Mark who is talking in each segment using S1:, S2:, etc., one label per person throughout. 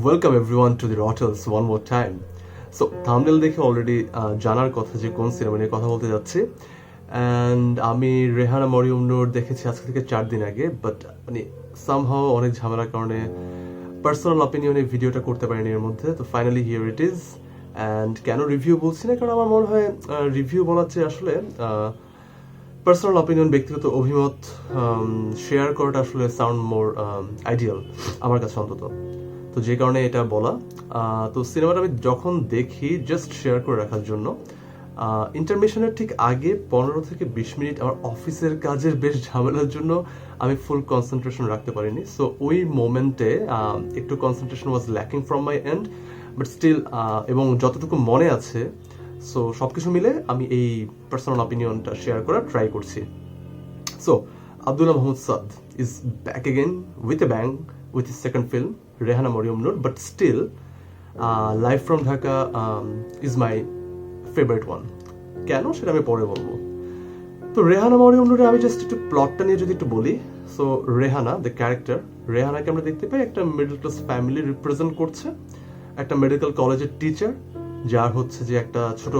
S1: Welcome everyone to the রটেলস one more time. So thumbnail দেখে already জানার কথা যে কোন সিনেমা নিয়ে কথা বলতে যাচ্ছি। অ্যান্ড আমি রেহানা মরিয়ম নূর দেখেছি আজকে থেকে 4 দিন আগে, বাট মানে সামহাও অনেক ঝামেলার কারণে পার্সোনাল অপিনিয়নে ভিডিওটা করতে পারিনি এর মধ্যে। তো finally here it is. And কেন রিভিউ বলছি না, কারণ আমার মনে হয় রিভিউ বলার চেয়ে আসলে পার্সোনাল অপিনিয়ন, ব্যক্তিগত অভিমত শেয়ার করাটা আসলে সাউন্ড মোর আইডিয়াল আমার কাছে অন্তত। তো যে কারণে এটা বলা। তো সিনেমাটা আমি যখন দেখি জাস্ট শেয়ার করে রাখার জন্য, ইন্টারমিশনের ঠিক আগে 15 থেকে 20 মিনিট আমার অফিসের কাজের বেশ ঝামেলার জন্য আমি ফুল কনসেন্ট্রেশন রাখতে পারিনি। সো ওই মোমেন্টে একটু concentration was lacking from my end, but still এবং যতটুকু মনে আছে, সো সব কিছু মিলে আমি এই পার্সোনাল অপিনিয়নটা শেয়ার করার ট্রাই করছি। So Abdullah Mohamed Saad is back again with a bang with his second film, Rehana Morium Noor, but still, Live from Dhaka is my favorite one. কেন সেটা আমি পরে বলবো। তো রেহানা মরিয়ম নূরে আমি জাস্ট একটু প্লটটা নিয়ে যদি একটু বলি। সো রেহানা, দ্য ক্যারেক্টার, রেহানাকে আমরা দেখতে পাই একটা মিডল ক্লাস ফ্যামিলি রিপ্রেজেন্ট করছে, একটা মেডিকেল কলেজের টিচার, যার হচ্ছে যে একটা ছোট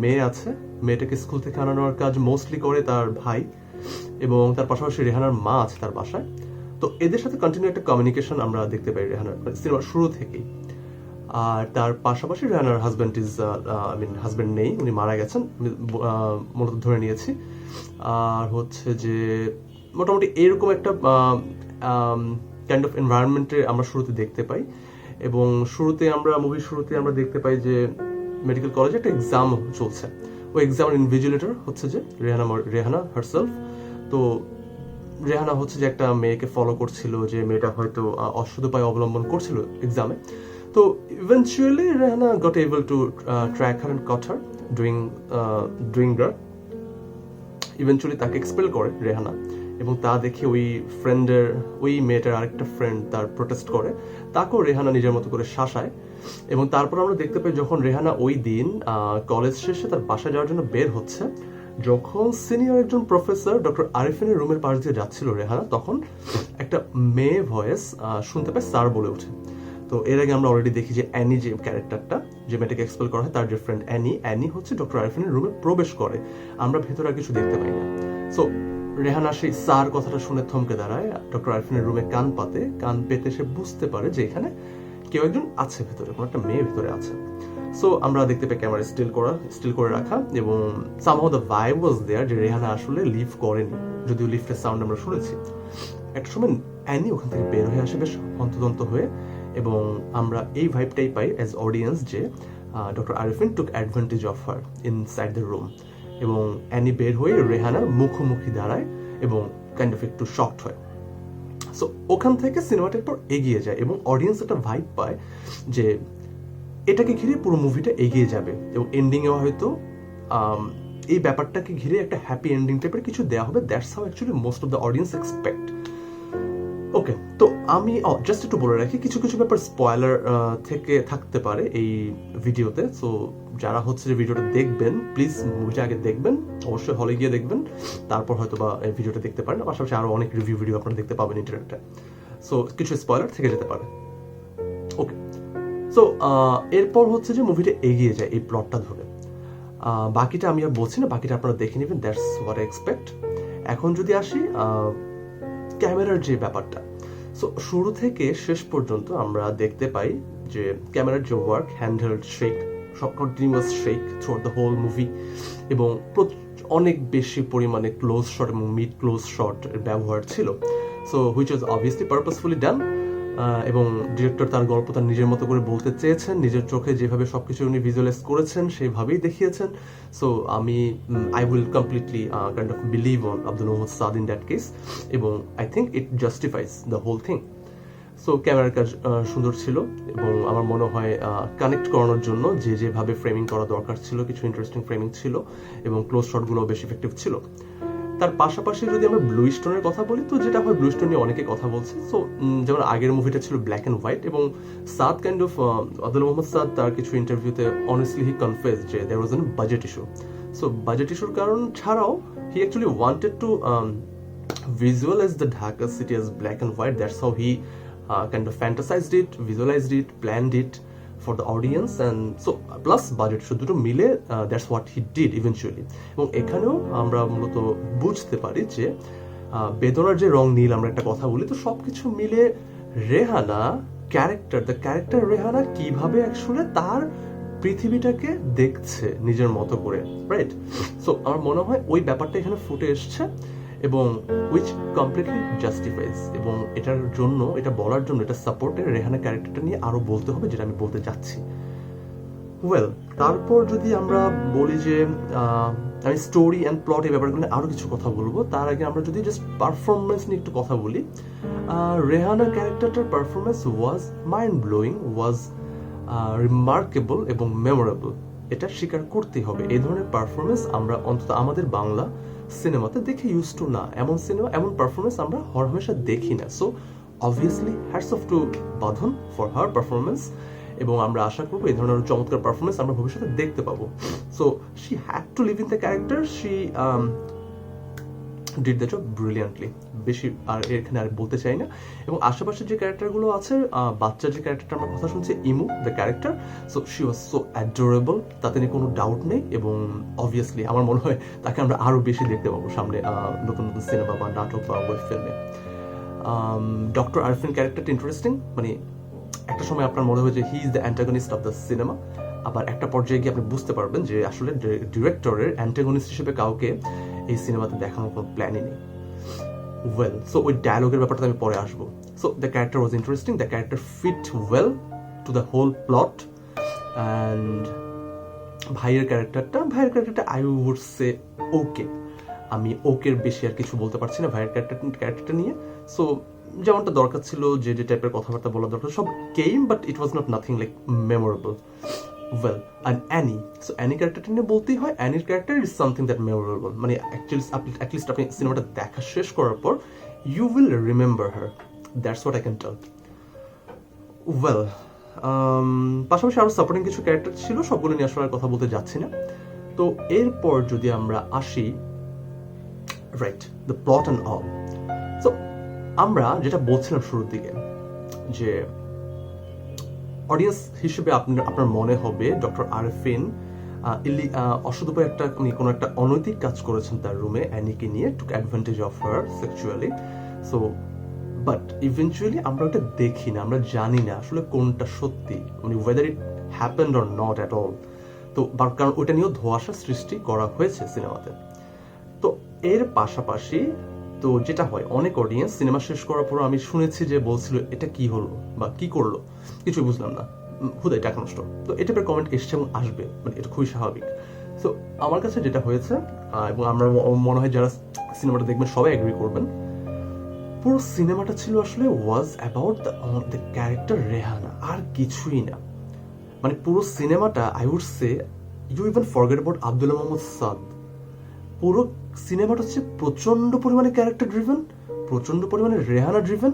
S1: মেয়ে আছে। মেয়েটাকে স্কুল থেকে আনানোর কাজ মোস্টলি করে তার ভাই, এবং তার পাশাপাশি রেহানার মা আছে তার বাসায়। তো এদের সাথে কন্টিনিউ একটা কমিউনিকেশন আমরা দেখতে পাই রেহানার সিনেমার শুরু থেকেই। আর তার পাশাপাশি রেহানার হাজব্যান্ড নেই, উনি মারা গেছেন মূলত ধরে নিয়েছি। আর হচ্ছে যে মোটামুটি এরকম একটা কাইন্ড অফ এনভায়রনমেন্টে আমরা শুরুতে দেখতে পাই। এবং মুভির শুরুতে আমরা দেখতে পাই যে মেডিকেল কলেজে একটা এক্সাম চলছে। ওই এক্সামের ইনভিজিলেটর হচ্ছে যে রেহানা হারসেলফ। তো রেহানা হচ্ছে যে একটা মেয়েকে ফলো করছিল, যে মেয়েটা হয়তো অসৎ উপায় অবলম্বন করছিল এক্সামে। তো eventually Rehana got able to track her and caught her doing that. Eventually তাকে এক্সপেল করে রেহানা, এবং তা দেখে ওই মেয়েটার আরেকটা ফ্রেন্ড তার প্রোটেস্ট করে, তাকেও রেহানা নিজের মতো করে শাসায়। এবং তারপর আমরা দেখতে পাই যখন রেহানা ওই দিন কলেজ শেষে তার বাসায় যাওয়ার জন্য বের হচ্ছে, যখন সিনিয়র একজন প্রফেসর ডক্টর আরিফিনের রুমের পাশ দিয়ে যাচ্ছিল রেহানা, তখন একটা মেয়ে ভয়েস শুনতে পায়, স্যার বলে ওঠে। তো এর আগে আমরা অলরেডি দেখি যে অ্যানি, যে ক্যারেক্টারটা, যে মেয়েটাকে এক্সপেল করা হয়, তার যে ফ্রেন্ড অ্যানি হচ্ছে ডক্টর আরিফিনের রুমে প্রবেশ করে, আমরা ভেতরে আর কিছু দেখতে পাই না। সো রেহানা সেই স্যার কথাটা শুনে থমকে দাঁড়ায়, ডক্টর আরিফিনের রুমে কান পেতে সে বুঝতে পারে যে এখানে কেউ একজন আছে ভেতরে, কোনো একটা মেয়ে ভেতরে আছে। সো আমরা দেখতে পাই ক্যামেরা স্টিল করে রাখা, এবং সামহাউ দ্য ভাইব ওয়াজ দেয়ার যে রেহানা আসলে লিভ করেনি, যদিও লিফটের সাউন্ড আমরা শুনেছি। একটা সময় অ্যানি ওখান থেকে বের হয়ে আসে বেশ হন্তদন্ত হয়ে, এবং আমরা এই ভাইবটাই পাই অ্যাজ অডিয়েন্স যে doctor Arifin took advantage of her inside the room, এবং অ্যানি বের হয়ে রেহানার মুখোমুখি দাঁড়ায় এবং কাইন্ড অফ একটু শকড হয়। সো ওখান থেকে সিনেমাটা একটু এগিয়ে যায়, এবং অডিয়েন্স একটা ভাইব পায় যে এটাকে ঘিরে পুরো মুভিটা এগিয়ে যাবে, এবং এন্ডিংয়ে হয়তো এই ব্যাপারটাকে ঘিরে একটা হ্যাপি এন্ডিং টাইপের কিছু দেওয়া হবে। That's how actually most of the audience expect. Okay, তো আমি জাস্ট একটু বলে রাখি, কিছু কিছু ব্যাপার স্পয়লার থেকে থাকতে পারে এই ভিডিওতে। সো যারা হচ্ছে যে ভিডিওটা দেখবেন, প্লিজ মুভিটা আগে দেখবেন, অবশ্যই হলে গিয়ে দেখবেন, তারপর হয়তো বা এই ভিডিওটা দেখতে পারেন। পাশাপাশি আরো অনেক রিভিউ ভিডিও আপনারা দেখতে পাবেন ইন্টারনেটে। সো কিছু স্পয়লার থেকে যেতে পারে। ওকে, সো এরপর হচ্ছে যে মুভিটা এগিয়ে যায় এই প্লটটা ধরে। বাকিটা আমি আর বলছি না, বাকিটা আপনারা দেখে নেবেন। That's what I expect. এখন যদি আসি ক্যামেরার যে ব্যাপারটা, সো শুরু থেকে শেষ পর্যন্ত আমরা দেখতে পাই যে ক্যামেরার যে ওয়ার্ক, হ্যান্ডহেল্ড শেক, সব continuous shake through the whole movie, এবং অনেক বেশি পরিমাণে ক্লোজ শট এবং মিড ক্লোজ শট এর ব্যবহার ছিল। So which was obviously purposefully done, এবং ডিরেক্টর তার গল্প তার নিজের মতো করে বলতে চেয়েছেন, নিজের চোখে যেভাবে সবকিছু উনি ভিজুয়ালাইজ করেছেন সেভাবেই দেখিয়েছেন। So I will completely kind of believe on Abdul Mohammad Saad in that case, এবং I think it justifies the whole thing. So ক্যামেরার কাজ সুন্দর ছিল, এবং আমার মনে হয় কানেক্ট করানোর জন্য যেভাবে ফ্রেমিং করা দরকার ছিল, কিছু ইন্টারেস্টিং ফ্রেমিং ছিল, এবং ক্লোজ শটগুলো বেশ ইফেক্টিভ ছিল। তার পাশাপাশি যদি আমরা ব্লু স্টোনের কথা বলি, তো যেটা হয় ব্লু স্টোন নিয়ে অনেকে কথা বলছে। সো যেমন আগের মুভিটা ছিল ব্ল্যাক অ্যান্ড হোয়াইট, এবং সাদ কাইন্ড অফ আব্দুল মোহাম্মদ সাদ তার কিছু ইন্টারভিউতে অনেস্টলি হি কনফেস যে there was an budget issue. So budget ইস্যুর কারণ ছাড়াও he actually wanted to visualize the Dhaka city as black and white. That's how he kind of fantasized it, visualized it, planned it for the audience, and so plus budget, so দুটো মিলে that's what he did eventually. এবং এখানেও আমরা মূলত বুঝতে পারি যে বেদনার যে রং নীল আমরা একটা কথা বলি, তো সবকিছু মিলে রেহানা দ্য ক্যারেক্টার রেহানা কিভাবে অ্যাকচুয়ালি তার পৃথিবীটাকে দেখছে নিজের মতো করে, রাইট? সো আমার মনে হয় ওই ব্যাপারটা এখানে ফুটে এসছে এবং উইচ কমপ্লিটলি জাস্টিফাইজ, এবং এটার জন্য, এটা বলার জন্য, এটা সাপোর্টে রেহানা ক্যারেক্টারটা নিয়ে আরো বলতে হবে, যেটা আমি বলতে যাচ্ছি। ওয়েল, তারপর যদি আমরা বলি যে আমি স্টোরি অ্যান্ড প্লট এই ব্যাপারগুলো নিয়ে আরো কিছু কথা বলবো, তার আগে আমরা যদি জাস্ট পারফরমেন্স নিয়ে একটু কথা বলি, রেহানা ক্যারেক্টারটার performance was mind blowing, was remarkable এবং মেমোরেবল। এটা স্বীকার করতেই হবে। এই ধরনের পারফরমেন্স আমরা অন্তত আমাদের বাংলা সিনেমাতে দেখে ইউজ টু না, এমন পারফরমেন্স আমরা হরহামেশা দেখি না। So obviously hats off to Badhon for her performance, এবং আমরা আশা করবো এই ধরনের চমৎকার পারফরমেন্স আমরা ভবিষ্যতে দেখতে পাবো। So she had to live in the character, she did the job brilliantly. বেশি আর এখানে আর বলতে চাই না। এবং আশেপাশে যে ক্যারেক্টারগুলো আছে, বাচ্চার যে ক্যারেক্টারটা আমরা কথা শুনছি, ইমু the character, so she was so adorable, তাতে নিয়ে কোনো ডাউট নেই। এবং অবভিয়াসলি আমার মনে হয় তাকে আমরা আরো বেশি দেখতে পাবো সামনে নতুন নতুন সিনেমা বা নাটক বা ওয়েব ফিল্মে। ডক্টর আরফিন ক্যারেক্টারটা ইন্টারেস্টিং, মানে একটা সময় আপনার মনে হয় যে he is the antagonist of the cinema, আবার একটা পর্যায়ে গিয়ে আপনি বুঝতে পারবেন যে আসলে ডিরেক্টরের অ্যান্টাগনিস্ট হিসেবে কাউকে এই সিনেমাতে দেখানোর কোনো প্ল্যানই নেই। ওয়েল, সো ওই ডায়লগের ব্যাপারটা আমি পরে আসবো। So the character was interesting, the character fit well to the whole plot. And ভাইয়ের ক্যারেক্টারটা আই উড সে ওকে। আমি ওকের বেশি আর কিছু বলতে পারছি না ভাইয়ের ক্যারেক্টারটা নিয়ে। সো যেমনটা দরকার ছিল, যে টাইপের কথাবার্তা বলা দরকার সব came, but it was not nothing like memorable. Well, and Annie, so Annie ক্যারেক্টারটা নিয়ে বলতেই হয়, অ্যানির character is something that memorable. মানে অ্যাটলিস্ট আপনি সিনেমাটা দেখা শেষ করার পর you will remember her, that's what I can tell. Well, পাশাপাশি আরো সাপোর্টিং কিছু ক্যারেক্টার ছিল, সবগুলো নিয়ে আসলে কথা বলতে যাচ্ছি না। তো এরপর যদি আমরা আসি, right, the plot and all. So আমরা যেটা বলছিলাম শুরুর দিকে, যে অডিয়েন্স হিসেবে আপনার মনে হবে ডক্টর আরফিন অসদুপায় কোনো একটা অনৈতিক কাজ করেছেন তার রুমে অ্যানিকে নিয়ে, took advantage of her sexually. So but eventually আমরা ওটা দেখি না, আমরা জানি না আসলে কোনটা সত্যি, মানে weather it happened or not at all. তো কারণ ওইটা নিয়েও ধোঁয়াশা সৃষ্টি করা হয়েছে সিনেমাতে। তো এর পাশাপাশি তো যেটা হয়, অনেক অডিয়েন্স সিনেমা শেষ করার পর আমি শুনেছি যে বলছিল এটা কি হলো বা কি করলো, কিছু বুঝলাম না, হুদাই টাকা নষ্ট। তো এটা কমেন্ট এসছে এবং আসবে, মানে এটা খুবই স্বাভাবিক। সো আমার কাছে যেটা হয়েছে, এবং আমরা মনে হয় যারা সিনেমাটা দেখবেন সবাই এগ্রি করবেন, পুরো সিনেমাটা ছিল আসলে was about the character Rehana, আর কিছুই না। মানে পুরো সিনেমাটা I would say you even forget about Abdullah Mohammad Saad. পুরো সিনেমাটা হচ্ছে প্রচন্ড পরিমাণে ক্যারেক্টার ড্রিভেন, প্রচন্ড পরিমাণে রেহানা ড্রিভেন।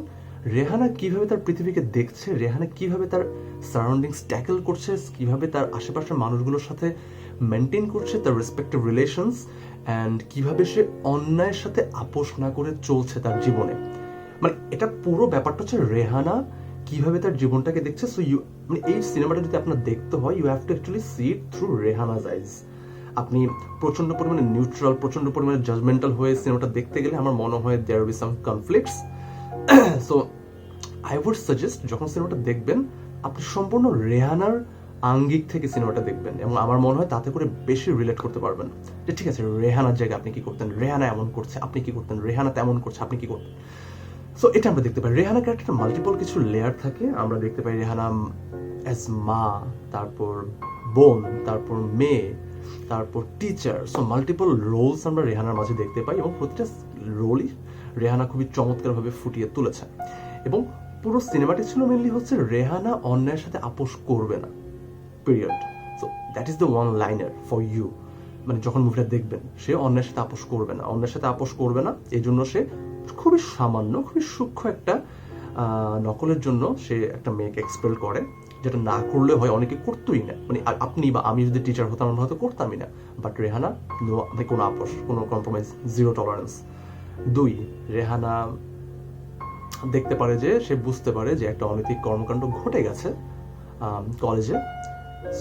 S1: রেহানা কিভাবে তার পৃথিবীকে দেখছে, রেহানা কিভাবে তার সারাউন্ডিংস ট্যাকেল করছে, কিভাবে তার আশেপাশের মানুষগুলোর সাথে মেনটেন করছে তার রেসপেক্টিভ রিলেশনস, অ্যান্ড কিভাবে সে অন্যায়ের সাথে আপোষ না করে চলছে তার জীবনে। মানে এটা পুরো ব্যাপারটা হচ্ছে রেহানা কিভাবে তার জীবনটাকে দেখছে। সো মানে এই সিনেমাটা যদি আপনার দেখতে হয়, you have to actually see it through Rehana's eyes. আপনি প্রচন্ড পরিমাণে নিউট্রাল, প্রচন্ড পরিমাণে জাজমেন্টাল হয়ে সিনেমাটা দেখতে গেলে আমার মনে হয় there will be some conflicts. So I would suggest যখন সিনেমাটা দেখবেন আপনি সম্পূর্ণ রেহানার আঙ্গিক থেকে সিনেমাটা দেখবেন, এবং আমার মনে হয় তাতে করে বেশি রিলেট করতে পারবেন যে ঠিক আছে রেহানার জায়গায় আপনি কি করতেন, রেহানা এমন করছে আপনি কি করতেন, রেহানা তেমন করছে আপনি কি করতেন। সো এটা আমরা দেখতে পাই। রেহানা ক্যারেক্টারটা মাল্টিপল কিছু লেয়ার থাকে। আমরা দেখতে পাই রেহানা অ্যাজ মা, তারপর বোন, তারপর মেয়ে, তারপর টিচার। সো মাল্টিপল রোলস আমরা রেহানার মাঝে দেখতে পাই, এবং প্রতিটা রোলই রেহানা খুবই চমৎকারভাবে ফুটিয়ে তুলেছে। এবং পুরো সিনেমাটি ছিল মেনলি হচ্ছে রেহানা অন্যায়ের সাথে আপোষ করবে না, period. So that is the one liner for you. মানে যখন মুভিটা দেখবেন, সে অন্যের সাথে আপোষ করবে না, অন্যের সাথে আপোষ করবে না, এই জন্য সে খুবই সামান্য, খুবই সূক্ষ্ম একটা নকলের জন্য সে একটা মেয়েকে এক্সপেল করে, যেটা না করলে হয় অনেকে করতোই না। মানে আপনি বা আমি যদি টিচার হতাম আমরা হয়তো করতামই না, বাট রেহানা কোনো আপোষ, কোনো কম্প্রোমাইজ, জিরো টলারেন্স। 2, রেহানা দেখতে পারে যে সে বুঝতে পারে যে একটা অনৈতিক কর্মকাণ্ড ঘটে গেছে কলেজে।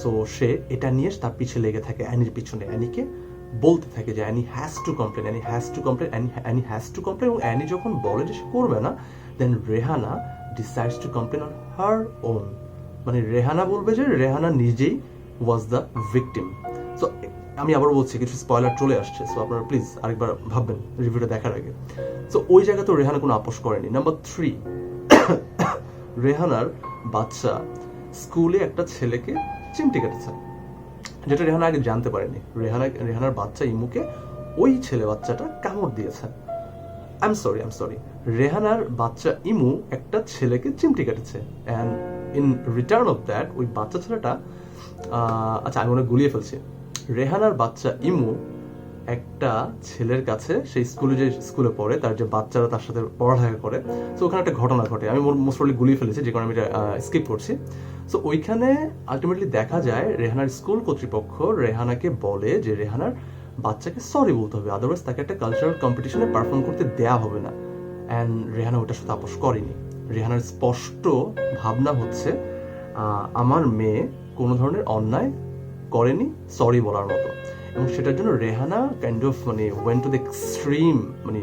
S1: সো সে এটা নিয়ে তার পিছে লেগে থাকে, অ্যানির পিছনে, অ্যানিকে বলতে থাকে যে Annie has to complain, Annie has to complain, Annie has to complain. এবং অ্যানি যখন বলে যে সে করবে না, then Rehana decides to complain on her own. মানে রেহানা বলবে যে রেহানা নিজেই ওয়াজ দ্য ভিকটিম। সো আমি আবার বলছি, কিছু স্পয়লার চলে আসছে, সো আপনারা প্লিজ আরেকবার ভাববেন রিভিউটা দেখার আগে। সো ওই জায়গাতেও রেহানা কোনো আপোষ করেনি। নাম্বার 3, রেহানার বাচ্চা স্কুলে একটা ছেলেকে চিমটি কেটেছে, যেটা রেহানা আগে জানতে পারেনি। রেহানার বাচ্চা ইমুকে ওই ছেলে বাচ্চাটা কামড় দিয়েছে। আই এম সরি, রেহানার বাচ্চা ইমু একটা ছেলেকে চিমটি কেটেছে, and in return of that ওই বাচ্চা ছেলেটা, আচ্ছা আমি মনে গুলিয়ে ফেলছি, রেহানার বাচ্চা ইমু একটা ছেলের কাছে, সেই স্কুলে পড়ে, তার যে বাচ্চারা তার সাথে পড়ালেখা করে, তো ওখানে একটা ঘটনা ঘটে। আমি মোস্ট প্রবলি গুলিয়ে ফেলেছি, যে কারণে আমি এটা স্কিপ করছি। সো ওইখানে আলটিমেটলি দেখা যায় রেহানার স্কুল কর্তৃপক্ষ রেহানাকে বলে যে রেহানার বাচ্চাকে সরি বলতে হবে, আদারওয়াইজ তাকে একটা কালচারাল কম্পিটিশনে পারফর্ম করতে দেয়া হবে না। অ্যান্ড রেহানা ওটার সাথে আপোষ করেনি। রেহানার স্পষ্ট ভাবনা হচ্ছে আমার মেয়ে কোনো ধরনের অন্যায় করেনি সরি বলার মতো, এবং সেটার জন্য রেহানা কাইন্ড অফ মানে ওয়েন্ট টু দ্য এক্সট্রিম, মানে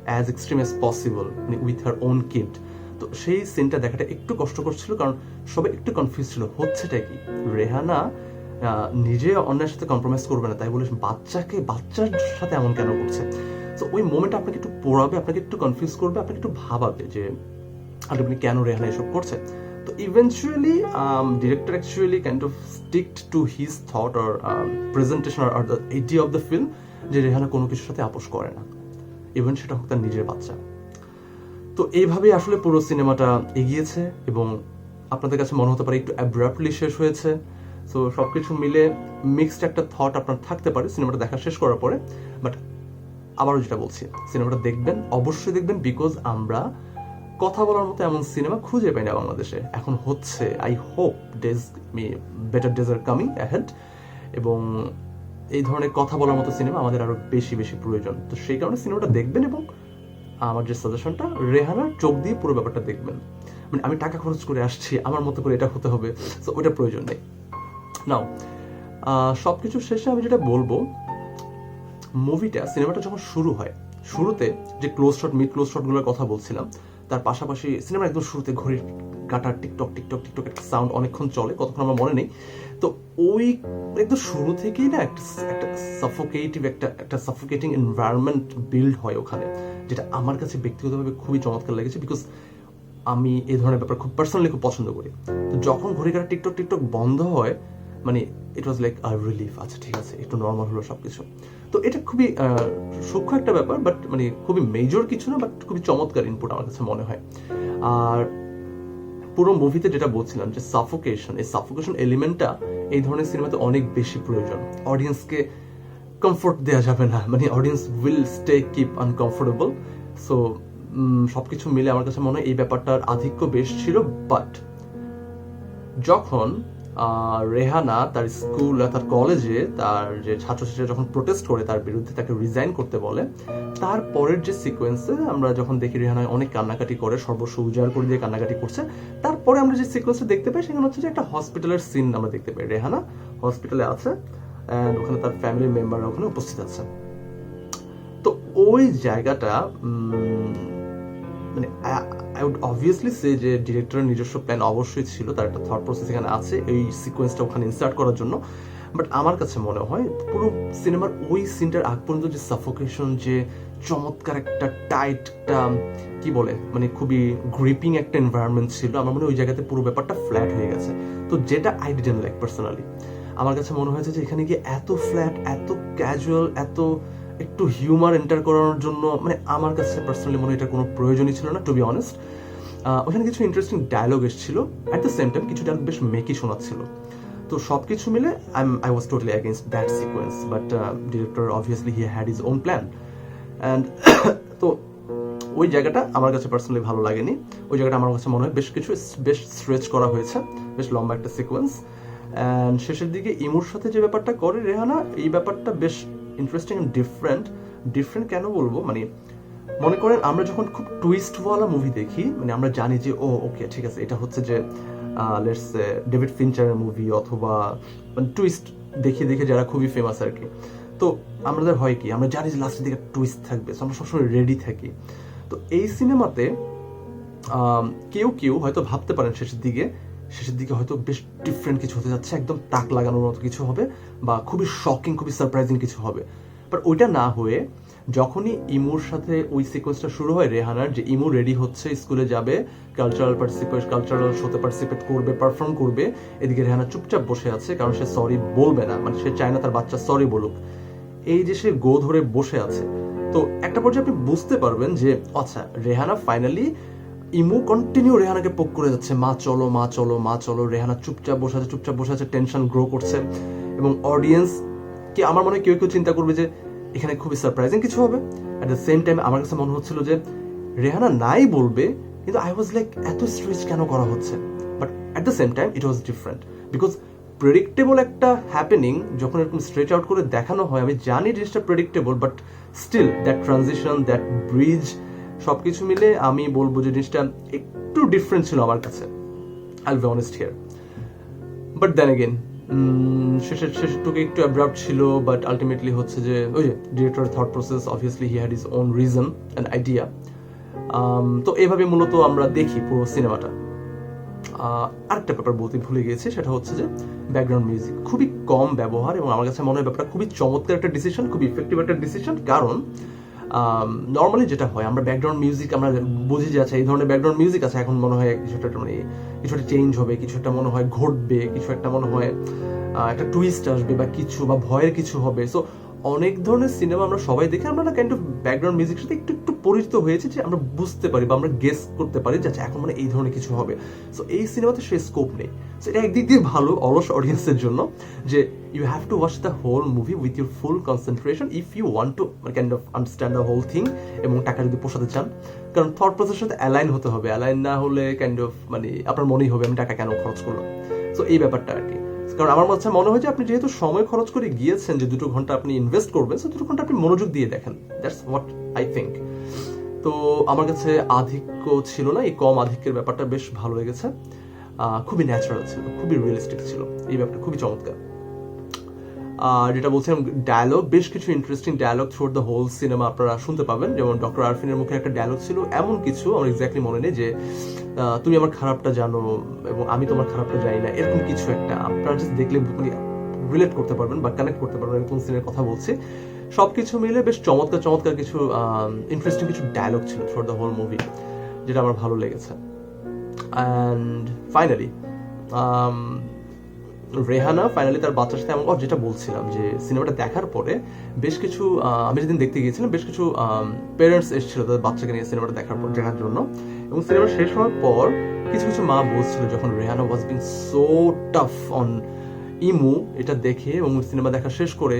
S1: অ্যাজ এক্সট্রিম অ্যাজ পসিবল, মানে উইথ হার ওন কিড। তো সেই সিনটা দেখাটা একটু কষ্টকর ছিল, কারণ সবাই একটু কনফিউজ ছিল হচ্ছেটা কি। রেহানা নিজে অন্যের সাথে কম্প্রোমাইজ করবে না, তাই বলে বাচ্চার সাথে এমন কেন করছে। সো ওই মোমেন্টটা আপনাকে একটু পোড়াবে, আপনাকে একটু কনফিউজ করবে, আপনাকে একটু ভাবাবে যে আলটিমেটলি কেন রেহানা এসব করছে। তো eventually director actually kind of sticked to his thought or presentation or the idea of the film, যে রেহানা কোনো কিছুর সাথে আপোষ করে না, ইভেন সেটা হোক তার নিজের বাচ্চা। তো এইভাবেই আসলে পুরো সিনেমাটা এগিয়েছে, এবং আপনাদের কাছে মনে হতে পারে একটু অ্যাব্রাপ্টলি শেষ হয়েছে। সো সবকিছু মিলে মিক্সড একটা থট আপনার থাকতে পারে সিনেমাটা দেখা শেষ করার পরে। বাট আবারও যেটা বলছি, সিনেমাটা দেখবেন, অবশ্যই দেখবেন, বিকজ আমরা কথা বলার মতো এমন সিনেমা খুঁজে পাই না বাংলাদেশে। এখন হচ্ছে, I hope better days are coming ahead, এবং এই ধরনের কথা বলার মতো সিনেমা আমাদের আরো বেশি বেশি প্রয়োজন। তো সেই কারণে সিনেমাটা দেখবেন, এবং আমার যে সাজেশনটা, রেহানার চোখ দিয়ে পুরো ব্যাপারটা দেখবেন। মানে আমি টাকা খরচ করে আসছি, আমার মতো করে এটা হতে হবে, সো ওইটা প্রয়োজন নেই। নাও সবকিছু শেষে আমি যেটা বলবো, সিনেমাটা যখন শুরু হয়, শুরুতে যে ক্লোজ শট, মিড ক্লোজ শটগুলোর কথা বলছিলাম, তার পাশাপাশি সিনেমার একদম শুরুতে ঘড়ির কাটার টিকটক একটা সাউন্ড অনেকক্ষণ চলে, কতক্ষণ আমার মনে নেই। তো ওই একদম শুরু থেকেই না একটা সাফোকেটিং এনভায়রনমেন্ট বিল্ড হয় ওখানে, যেটা আমার কাছে ব্যক্তিগতভাবে খুবই চমৎকার লেগেছে, বিকজ আমি এই ধরনের ব্যাপার খুব পার্সোনালি খুব পছন্দ করি। তো যখন ঘড়ি কাটার টিকটক বন্ধ হয়, মানে ইট ওয়াজ লাইক রিলিফ, আচ্ছা ঠিক আছে, একটু নর্মাল হলো সবকিছু। তো এটা খুবই সূক্ষ্ম একটা ব্যাপার, বাট মানে খুবই মেজর কিছু না, বাট খুবই চমৎকার ইনপুট আমার কাছে মনে হয়। আর পুরো মুভিতে যেটা বলছিলাম, যে এই সাফোকেশন এলিমেন্টটা এই ধরনের সিনেমাতে অনেক বেশি প্রয়োজন। অডিয়েন্সকে কমফোর্ট দেওয়া যাবে না, মানে audience will keep uncomfortable. So সবকিছু মিলে আমার কাছে মনে হয় এই ব্যাপারটার আধিক্য বেশ ছিল। বাট যখন রেহানা তার তার কলেজে তার যে ছাত্রছাত্রীরা যখন প্রোটেস্ট করে তার বিরুদ্ধে, তাকে রিজাইন করতে বলে, তারপরের যে সিকোয়েন্সে আমরা যখন দেখি রেহানা অনেক কান্নাকাটি করে, সর্বস্ব উজাড় করে দিয়ে কান্নাকাটি করছে, তারপরে আমরা যে সিকোয়েন্সটা দেখতে পাই সেখানে হচ্ছে যে একটা হসপিটালের সিন আমরা দেখতে পাই। রেহানা হসপিটালে আছে, অ্যান্ড ওখানে তার ফ্যামিলি মেম্বাররা ওখানে উপস্থিত আছে। তো ওই জায়গাটা মানে আই উড অবভিয়াসলি সে যে ডিরেক্টরের নিজস্ব প্ল্যান অবশ্যই ছিল, তার একটা থট প্রসেস এখানে আছে এই সিকোয়েন্সটা ওখানে ইনসার্ট করার জন্য। বাট আমার কাছে মনে হয় পুরো সিনেমার ওই সিনটার আগ পর্যন্ত যে সাফোকেশন, যে চমৎকার একটা টাইট একটা কি বলে, মানে খুবই গ্রিপিং একটা এনভায়রনমেন্ট ছিল, আমার মনে হয় ওই জায়গাতে পুরো ব্যাপারটা ফ্ল্যাট হয়ে গেছে। তো যেটা আই ডিডন্ট লাইক পার্সোনালি, আমার কাছে মনে হয়েছে যে এখানে গিয়ে এত ফ্ল্যাট, এত ক্যাজুয়াল, এত একটু হিউমার এন্টার করানোর জন্য, মানে আমার কাছে পার্সোনালি মনে হয় এটা কোনো প্রয়োজনই ছিল না, টু বি অনেস্ট। ওখানে কিছু ইন্টারেস্টিং ডায়লগ এসেছিল, অ্যাট দ্য সেম টাইম কিছু ডায়লগ বেশ মেকি শোনাচ্ছিল। তো সবকিছু মিলে I was totally against that sequence, but director obviously he had his own plan. And তো ওই জায়গাটা আমার কাছে পার্সোনালি ভালো লাগেনি। ওই জায়গাটা আমার কাছে মনে হয় বেশ স্ট্রেচ করা হয়েছে, বেশ লম্বা একটা সিকোয়েন্স। অ্যান্ড শেষের দিকে ইমুর সাথে যে ব্যাপারটা করে রেহানা, এই ব্যাপারটা বেশ ইন্টারেস্টিং অ্যান্ড ডিফারেন্ট কেন বলবো, মানে মনে করেন আমরা যখন খুব টুইস্টওয়ালা মুভি দেখি, মানে আমরা জানি যে ও ওকে ঠিক আছে এটা হচ্ছে যে লেটস সে ডেভিড ফিঞ্চারের মুভি, অথবা মানে টুইস্ট দেখে দেখে যারা খুবই ফেমাস আর কি। তো আমাদের হয় কি, আমরা জানি যে লাস্টের দিকে টুইস্ট থাকবে, সো আমরা সবসময় রেডি থাকি। তো এই সিনেমাতে কেউ কেউ হয়তো ভাবতে পারেন শেষের দিকে হয়তো বেশ ডিফারেন্ট কিছু হতে যাচ্ছে, একদম তাক লাগানোর মতো কিছু হবে, বা খুবই শকিং খুবই সারপ্রাইজিং কিছু হবে। বাট ওইটা না হয়ে যখনই ইমুর সাথে ওই সিকোয়েন্সটা শুরু হয় রেহানার, যে ইমু রেডি হচ্ছে স্কুলে যাবে, কালচারাল শোতে পার্টিসিপেট করবে, পারফর্ম করবে, এদিকে রেহানা চুপচাপ বসে আছে, কারণ সে সরি বলবে না, মানে সে চায় না তার বাচ্চা সরি বলুক। এই যে সে গো ধরে বসে আছে, তো একটা পর্যায়ে আপনি বুঝতে পারবেন যে আচ্ছা রেহানা ফাইনালি, ইমু কন্টিনিউ রেহানাকে পোক করে যাচ্ছে, মা চলো মা চলো মা চলো, রেহানা চুপচাপ বসে আছে, টেনশন গ্রো করছে। এবং অডিয়েন্স কি আমার মনে হয় কেউ কেউ চিন্তা করবে যে এখানে খুবই সারপ্রাইজিং কিছু হবে। অ্যাট দ্য সেম টাইম আমার কাছে মনে হচ্ছিল যে রেহানা নাই বলবে, কিন্তু আই ওয়াজ লাইক এত স্ট্রেচ কেন করা হচ্ছে। But at the same time it was different, because predictable একটা হ্যাপেনিং যখন এরকম স্ট্রেচ আউট করে দেখানো হয়, আমি জানি জিনিসটা predictable, but still that transition, that bridge, সব কিছু মিলে আমি বলবো যে জিনিসটা একটু ডিফারেন্ট ছিল আমার কাছে। I'll be honest here. But then again শেষেরটুকু একটু অ্যাব্রাপ্ট ছিল, বাট আলটিমেটলি হচ্ছে যে ওই যে ডিরেক্টরের thought process, obviously he had his own reason and idea. তো এইভাবে মূলত আমরা দেখি পুরো সিনেমাটা। আরেকটা ব্যাপার বলতে ভুলে গিয়েছি, সেটা হচ্ছে যে ব্যাকগ্রাউন্ড মিউজিক খুবই কম ব্যবহার, এবং আমার কাছে মনে হয় ব্যাপারটা খুবই চমৎকার একটা ডিসিশন, খুবই ইফেক্টিভ একটা ডিসিশন। কারণ নর্মালি যেটা হয়, আমরা ব্যাকগ্রাউন্ড মিউজিক আমরা বুঝি যে আচ্ছা এই ধরনের ব্যাকগ্রাউন্ড মিউজিক আছে, এখন মনে হয় কিছু একটা মানে কিছু একটা চেঞ্জ হবে, কিছু একটা মনে হয় ঘটবে, কিছু একটা মনে হয় একটা টুইস্ট আসবে, বা কিছু বা ভয়ের কিছু হবে। সো অনেক ধরনের সিনেমা আমরা সবাই দেখে আমরা না কাইন্ড অফ ব্যাকগ্রাউন্ড মিউজিকের সাথে একটু একটু পরিচিত হয়েছে, যে আমরা বুঝতে পারি বা আমরা গেস করতে পারি যে আচ্ছা এখন মানে এই ধরনের কিছু হবে। সো এই সিনেমাতে সেই স্কোপ নেই। সো এটা একদিক দিয়ে ভালো অলস অডিয়েন্সের জন্য, যে you have to watch the whole movie with your full concentration if you want to kind of understand the whole thing, এবং টাকা যদি পোষাতে চান, কারণ থট প্রসেসের সাথে অ্যালাইন হতে হবে, অ্যালাইন না হলে কাইন্ড অফ মানে আপনার মনেই হবে আমি টাকা কেন খরচ করলাম। সো এই ব্যাপারটা আর কি। কারণ আমার কাছে মনে হয় যে আপনি যেহেতু সময় খরচ করে গিয়েছেন, যে 2 ঘন্টা আপনি ইনভেস্ট করবেন, সো 2 ঘন্টা আপনি মনোযোগ দিয়ে দেখেন, দ্যাটস হোয়াট আই থিঙ্ক। তো আমার কাছে আধিক্য ছিল না, এই কম আধিক্যের ব্যাপারটা বেশ ভালো লেগেছে। খুবই ন্যাচারাল ছিল, খুবই রিয়েলিস্টিক ছিল, এই ব্যাপারটা খুবই চমৎকার। যেটা বলছিলাম, ডায়লগ, বেশ কিছু interesting dialogue through the whole cinema আপনারা শুনতে পাবেন। যেমন ডক্টর আরফিনের মুখে একটা ডায়লগ ছিল, এমন কিছু আমার এক্স্যাক্টলি মনে নেই, যে তুমি আমার খারাপটা জানো এবং আমি তোমার খারাপটা জানি না, এরকম কিছু একটা আপনারা জাস্ট দেখলে মানে রিলেট করতে পারবেন বা কানেক্ট করতে পারবেন কোন সিনের কথা বলছি। সবকিছু মিলে বেশ চমৎকার কিছু ইন্টারেস্টিং কিছু ডায়লগ ছিল থ্রু দ্য হোল মুভি, যেটা আমার ভালো লেগেছে। অ্যান্ড ফাইনালি রেহানা ফাইনালি তার বাচ্চার সাথে, এমন যেটা বলছিলাম যে সিনেমাটা দেখার পরে বেশ কিছু আমি যেদিন দেখতে গিয়েছিলাম, বেশ কিছু পেরেন্টস এসেছিল তাদের বাচ্চাকে নিয়ে সিনেমাটা দেখার জন্য। এবং সিনেমা শেষ হওয়ার পর কিছু কিছু মা বলছিল, যখন Rehana was being so tough on ইমু, এটা দেখে এবং সিনেমা দেখা শেষ করে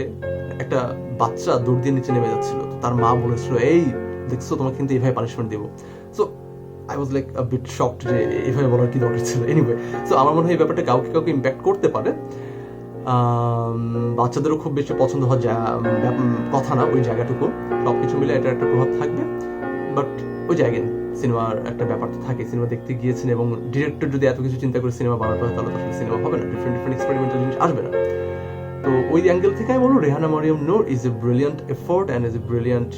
S1: একটা বাচ্চা দৌড় দিয়ে নিচে নেমে যাচ্ছিল, তো তার মা বলেছিল এই দেখছো তোমাকে কিন্তু এইভাবে পানিশমেন্ট দেবো। So I was like a bit shocked যে এভাবে বলার কি দরকার ছিল। এনিওয়ে, সো আমার মনে হয় এই ব্যাপারটা কাউকে ইম্প্যাক্ট করতে পারে। বাচ্চাদেরও খুব বেশি পছন্দ হওয়ার কথা না ওই জায়গাটুকু, সবকিছু মিলে এটা একটা প্রভাব থাকবে। বাট ওই জায়গায় সিনেমার একটা ব্যাপার তো থাকে, সিনেমা দেখতে গিয়েছেন এবং ডিরেক্টর যদি এত কিছু চিন্তা করে সিনেমা বানাতে হয়, তাহলে তো আসলে সিনেমা হবে না, ডিফারেন্ট এক্সপেরিমেন্টাল জিনিস আসবে না। তো ওই অ্যাঙ্গেল থেকে আমি বলবো Rehana Maryam Noor is a brilliant effort and is a brilliant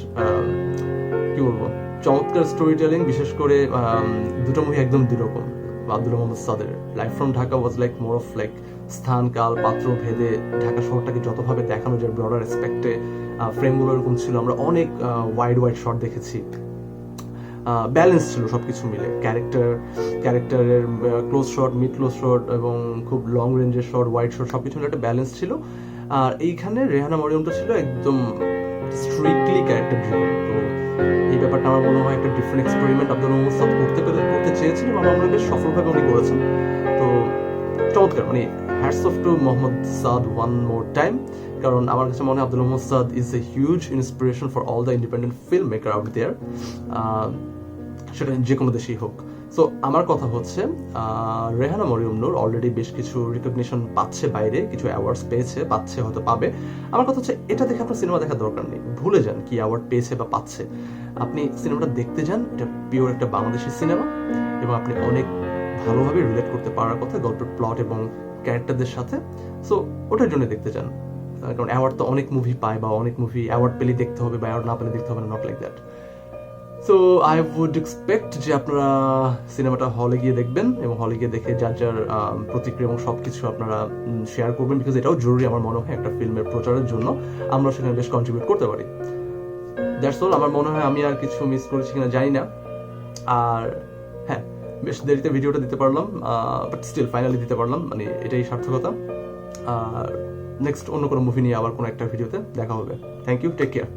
S1: কি বলবো চমৎকার স্টোরি টেলিং। বিশেষ করে দুটো মুভি একদম দুরকম। আব্দুল মোহাম্মদ সাদের life from Dhaka was like more of like স্থান কাল পাত্র ভেদে ঢাকা শহরটাকে যতভাবে দেখানো যায় ব্রডার রেসপেক্টে, ফ্রেমগুলো এরকম ছিল, আমরা অনেক ওয়াইড শট দেখেছি, ব্যালেন্স ছিল সবকিছু মিলে, ক্যারেক্টারের close shot, mid close shot এবং খুব লং রেঞ্জের শট, ওয়াইড শট, সবকিছু মিলে একটা ব্যালেন্স ছিল। আর এইখানে রেহানা মরিয়মটা ছিল একদম স্ট্রিক্টলি ক্যারেক্টার ড্রিভেন। তো এই ব্যাপারটা আমার মনে হয় একটা ডিফারেন্ট এক্সপেরিমেন্ট আব্দুল মোহাম্মদ সাদ করতে চেয়েছেন এবং আমার মনে হয় বেশ সফলভাবে উনি করেছেন। তো চমৎকার, মানে hats off to Mohammad Saad one more time, কারণ আমার কাছে মনে হয় Abdul Mohammad Saad is a huge inspiration for all the independent film maker out there, সেটা যে কোনো দেশেই হোক। সো আমার কথা হচ্ছে রেহানা মরিয়ম নূর অলরেডি বেশ কিছু রিকগনিশন পাচ্ছে, বাইরে কিছু অ্যাওয়ার্ডস পেয়েছে, পাচ্ছে, হয়তো পাবে। আমার কথা হচ্ছে এটা দেখে আপনার সিনেমা দেখার দরকার নেই, ভুলে যান কি অ্যাওয়ার্ড পেয়েছে বা পাচ্ছে। আপনি সিনেমাটা দেখতে যান, এটা পিওর একটা বাংলাদেশি সিনেমা এবং আপনি অনেক ভালোভাবে রিলেট করতে পারার কথা গল্পের প্লট এবং ক্যারেক্টারদের সাথে। সো ওটার জন্য দেখতে যান, কারণ অ্যাওয়ার্ড তো অনেক মুভি পায়, বা অনেক মুভি অ্যাওয়ার্ড পেলে দেখতে হবে বা অ্যাওয়ার্ড না পেলে দেখতে হবে না, not like that. So I would expect যে আপনারা সিনেমাটা হলে গিয়ে দেখবেন এবং হলে গিয়ে দেখে যার যার প্রতিক্রিয়া এবং সব কিছু আপনারা শেয়ার করবেন, বিকজ এটাও জরুরি আমার মনে হয় একটা ফিল্মের প্রচারের জন্য, আমরা সেখানে বেশ কন্ট্রিবিউট করতে পারি। That's all. আমার মনে হয় আমি আর কিছু মিস করেছি কিনা জানি না। আর হ্যাঁ, বেশ দেরিতে ভিডিওটা দিতে পারলাম, বাট স্টিল ফাইনালি দিতে পারলাম, মানে এটাই সার্থকতা। আর নেক্সট অন্য কোনো মুভি নিয়ে আবার কোনো একটা ভিডিওতে দেখা হবে। Thank you, take care.